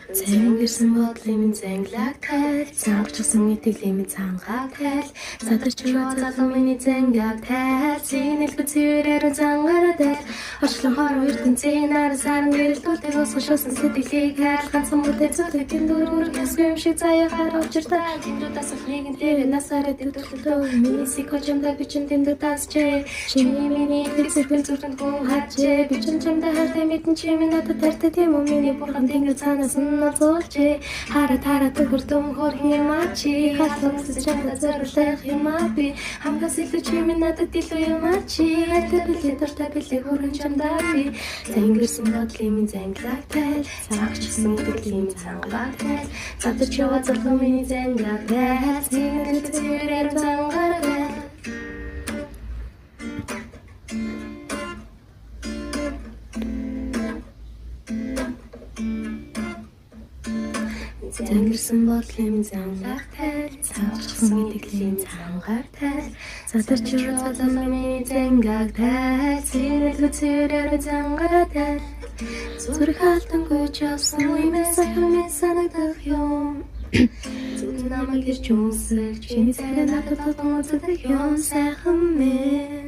Цэнгэрсэн бодлын зэнглаг тайл цангачсан итгэлэмийн цангааг тайл задарч залуу миний зэнгааг тайл зинэлбэ цэвэрээр зангараа тайл очлон хорон ертөнцийн арсан гэрэлтүүлдэг усгашсан сэтгэлийг хайл ганцхан бүтэц зүтгэн дөрвөр хэсгэм шиг заягаар очиртай тэндүүдээс нэгэн дээр насаараа төвтөлтөө миний сикочмда бичин тэндүүд тасчээ чиний миний хэсэгэн зүрхэнд хүн хачээ бичин чамда хайртай мэдэн чимээ надад тартай тийм үү миний бурхан тэнгэр цаанаас Золче, хара төгөрдөн хор хямачи, хатлагсаж чамда зориулах юмаби, хамгаас илүү чимээ надад илүү юмачи, хайртай билээ дуртай билээ хөрөн чамдаби, зэнгэрсэн бодлын минь зэнглаг тайл, цагчсан итгэлийн цангааг тайл, задарч яваа залуу миний зэнгааг тайл, зинэлбэ цэвэрээр зангараа тайл. Зэнгэрсэн бодлын зангааг тайл, цагчсан итгэлийн цангааг тайл, задарч яваа залуу миний зэнгааг тайл, зинэлбэ цэвэрээр зангараа тайл. Зүрх хаалтангүй явсан үемээс ахимын санагдах юм. Зүг намайг ирж үнсэх, чиний царай надад тотон үзэх юм сайхан минь.